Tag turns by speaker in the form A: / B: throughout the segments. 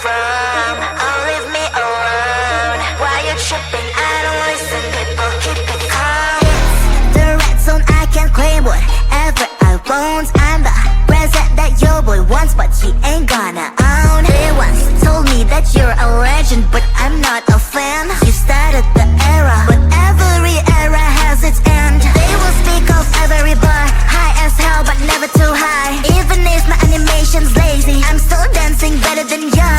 A: from? Or leave me alone. Why you tripping? I don't listen, people keep it calm. It's the red zone, I can claim whatever I want. I'm the present that your boy wants, but he ain't gonna own. They once told me that you're a legend, but I'm not a fan. You started the era, but every era has its end. They will speak of every bar, high as hell but never too high. Even if my animation's lazy, I'm still dancing better than ya.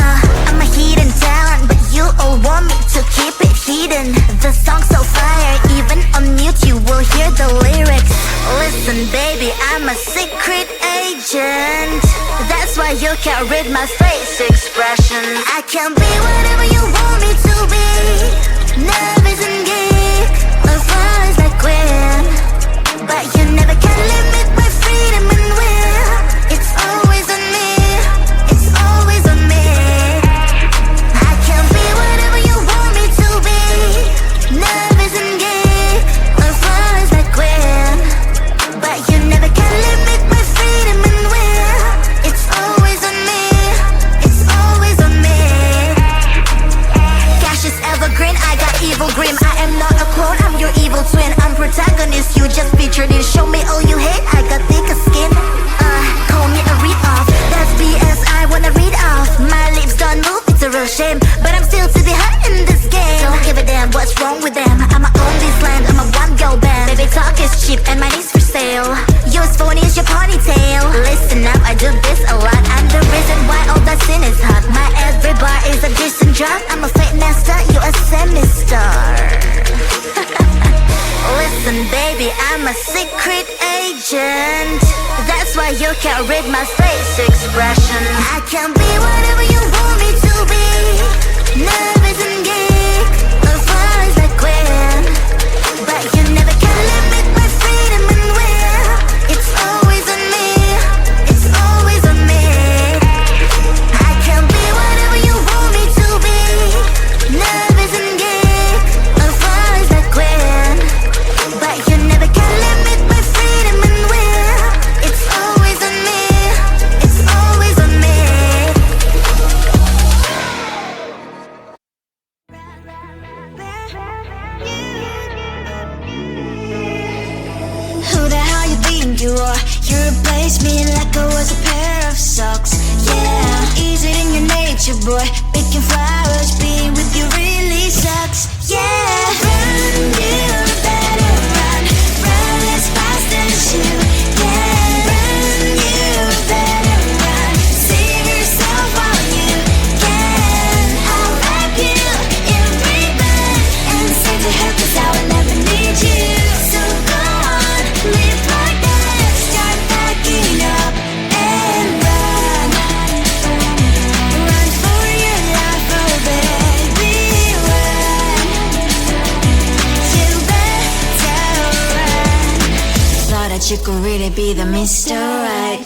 A: I'm a hidden talent, but you all want me to keep it hidden. The song's so fire, even on mute you will hear the lyrics. Listen baby, I'm a secret agent. That's why you can't read my face expression. I can be whatever you want me to be. Nervous and geek, or flies like queen. But you never can limit my freedom and will. It's always on me, it's always on me. I can be whatever you want me to be. Nervous and geek, or flies like queen. But you never can limit my freedom and will. It's always on me, it's always on me. Cash is evergreen, I got evil grim. I am not a clone, I'm your evil twin. I'm protagonist, you just featured in. Show me all you hate, I got thicker skin. Call me a read-off, that's BS I wanna read off. My lips don't move, it's a real shame, but I'm still to be hot in this game. Don't give a damn what's wrong with them. I'ma own this land, I'm a one-girl band. Baby talk is cheap and money's for sale. Yours phone is your ponytail. Listen up, I do this a lot. I'm the reason why all that sin is hot. My every bar is a decent drop. I'm a fake master, you a semi-star. Listen baby, I'm a secret agent. That's why you can't read my face expression. I can be whatever you want me to be. Nervous and geek, or flies like queen. But you never can limit my freedom and will. It's always on me, it's always on me. I can be whatever you want me to be. Nervous and geek, or flies like queen. But you never can limit my freedom and will. It's always on me, it's always on me. Who the hell you think you are? You replaced me like I was a pair of socks. Yeah, is it in your nature, boy? Picking flowers, being with you really sucks. Yeah, run, you better run. Run as fast as you can. Run, you better run. Save yourself while you can. I'll wrap you in a ribbon and send to her 'cause I will never need you. So go on, live like that. Start packing up and run. Run for your life, oh baby, run. You better run. Thought that you could really be the Mr. Right.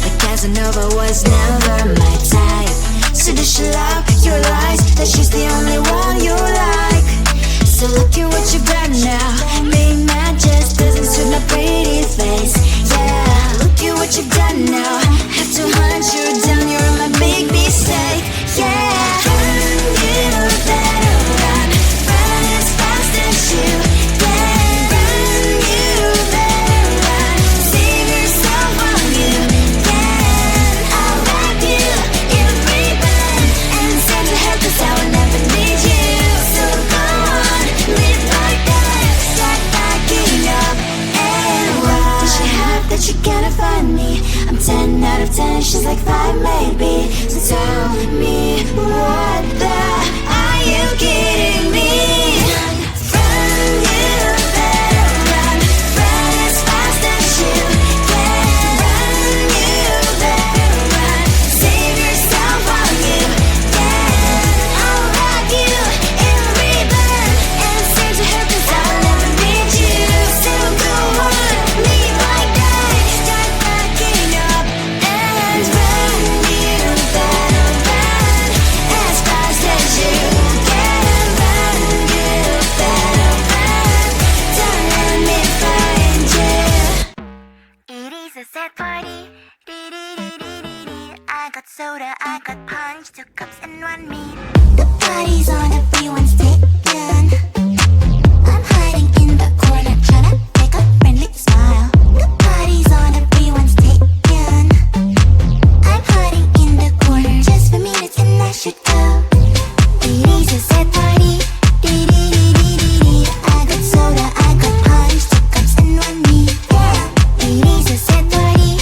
A: But Casanova was never my type. So does she love your lies, that she's the only one you like? So look at what you got now. Being mad just doesn't suit my pretty face. Yeah, look at what you've done now. Have to hunt you down, you're my big mistake. Yeah, run, you better run. Run as fast as you can. Run, you better run. Save yourself while you can. I'll wrap you in a ribbon and send to her 'cause I will never need you. So go on, live like that. Start packing up and run. Does she have that you gotta find me? I'm 10 out of 10, she's like 5 maybe. So tell me, what the, are you kidding me? Run, you better run. Run as fast as you can. Run, you better run. Save yourself while you can. I'll wrap you in a ribbon and send to her 'cause I will never need you. So go on, live like that. Start packing up and run. You better run as fast soda, I got punch, 2 cups and 1 meat. The party's on, everyone's taken. I'm hiding in the corner, tryna make a friendly smile. The party's on, everyone's taken. I'm hiding in the corner, just for minutes and I should go. It is a sad party. I got soda, I got punch, 2 cups and 1 meat. It is a sad party.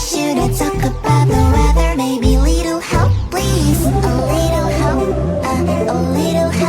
A: Should I talk about the weather? Maybe little help, please. A little help, a little help.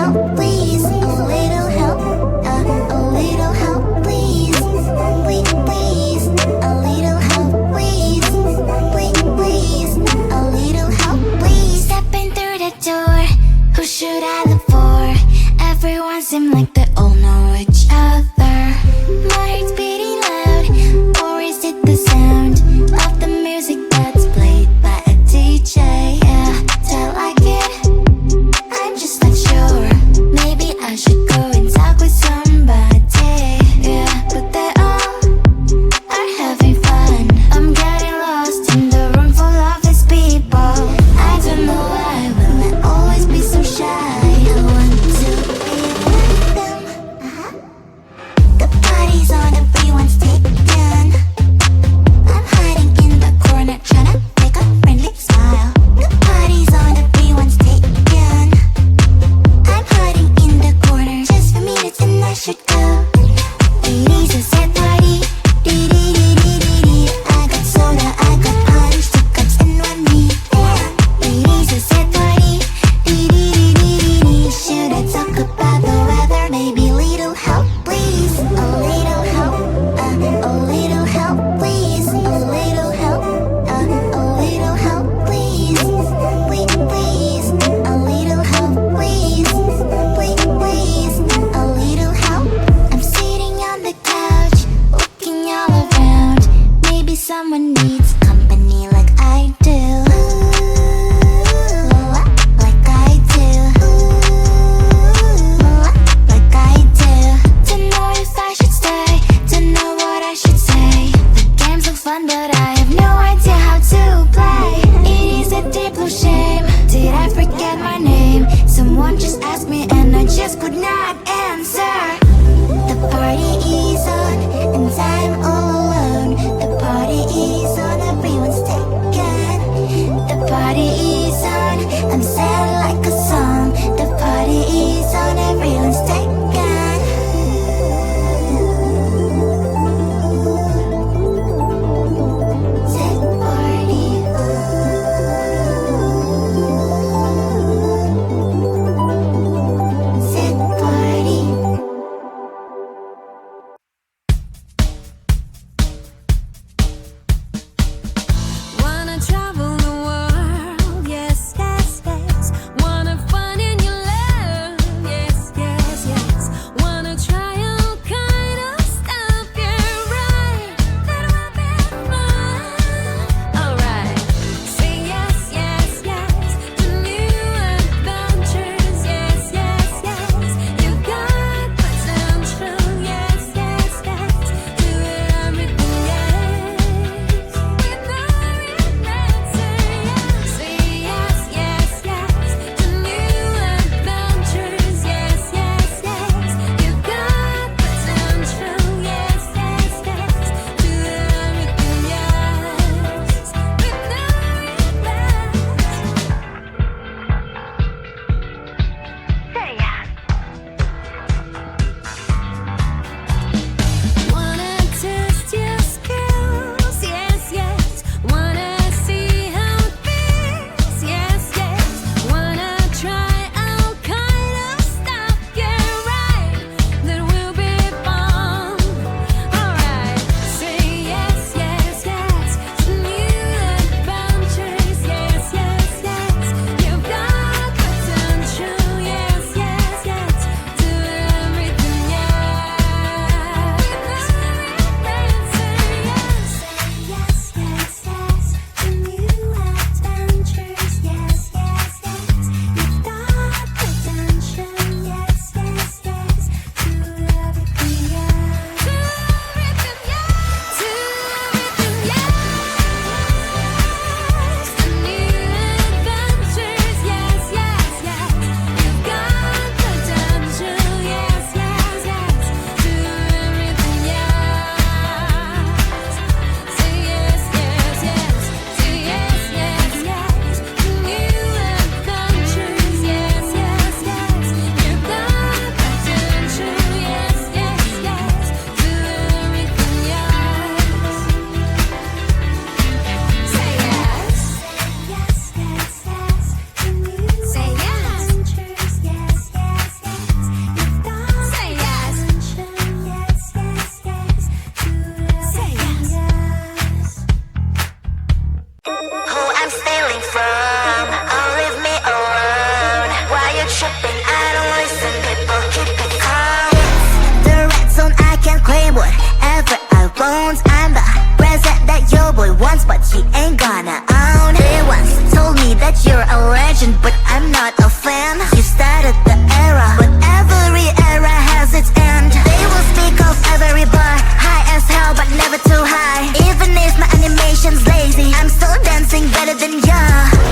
A: from? Oh, leave me alone. Why you tripping? I don't listen, people keep it calm. It's the red zone, I can claim whatever I want. I'm the present that your boy wants, but he ain't gonna own. They once told me that you're a legend, but I'm not a fan. You started the era, but every era has its end. They will speak of every bar, high as hell but never too high. Even if my animation's lazy, I'm still dancing better than ya.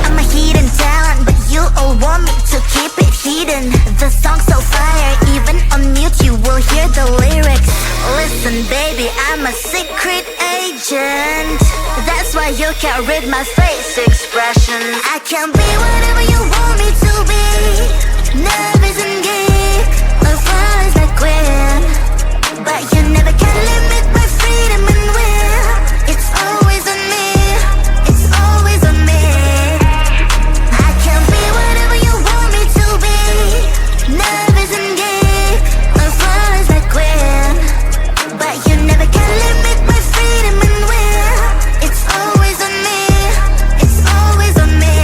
A: I'm a hidden talent, but you all want me to keep it hidden. The song's so fire, even on mute you will hear the lyrics. Listen baby, I'm a secret agent. That's why you can't read my face expression. I can be whatever you want me to be. Nervous and geek, or flies like queen. But you never can limit my freedom and will. It's always on me, it's always on me. I can be whatever you want me to be. Nervous and geek, or flies like queen. But you never can limit my freedom and will. It's always on me, it's always on me.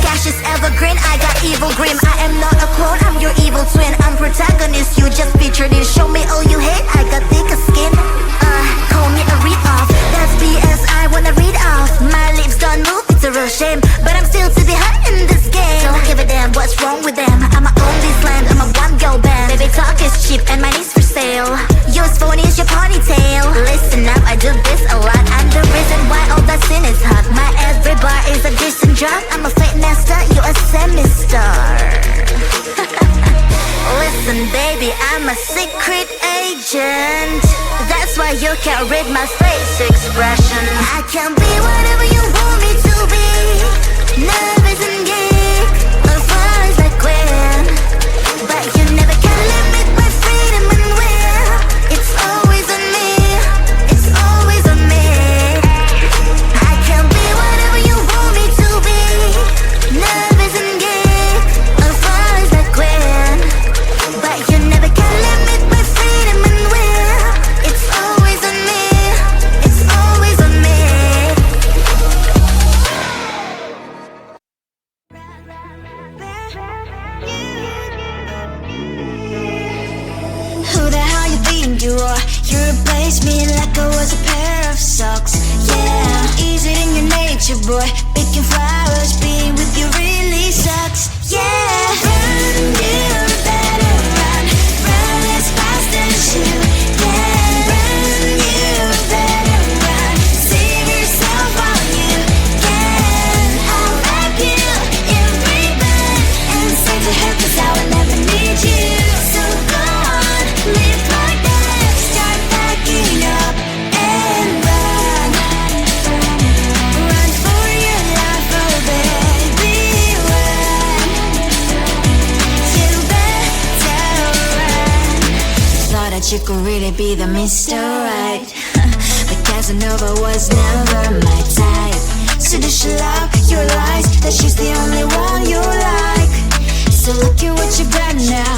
A: Cash is evergreen, I got evil grim. I am not a clone, I'm your evil twin. I'm protagonist, you just featured in. Show me all you hate, I got thicker skin. Call me a read-off, that's BS, I wanna read off. My lips don't move, it's a real shame, but I'm still to be hot in this game. Don't give a damn what's wrong with them. I'ma own this land, I'm a one-girl band. Baby talk is cheap and money's for sale. Yours phone is your ponytail. Listen up, I do this a lot. I'm the reason why all that sin is hot. My every bar is a decent drop. I'm a fake master, you a semi-star. Listen baby, I'm a secret agent. That's why you can't read my face expression. I can be whatever you want me to be. Nervous and geek, or flies like queen. But you never can limit my freedom and will. It's always on me, it's always on me. I can be whatever you want me to be. Nervous and geek, or flies like queen. But you never can limit my freedom and will. It's always on me, it's always on me. Who the hell you think you are? You replaced me like I was a pair of socks. Yeah, easy in your nature, boy. Picking flowers, being with you really sucks. Yeah, run, you better run. Run as fast as you can. Run, you better run. Save yourself while you can. I'll wrap you in ribbon and say to her 'cause I will never need you. So go on, live like that. Start packing up and run. Run for your life, oh baby, run. You better run. Thought that you could really be the Mr. Right, but Casanova was never my type. So does she love your lies, that she's the only one you like? So look at what you've done now.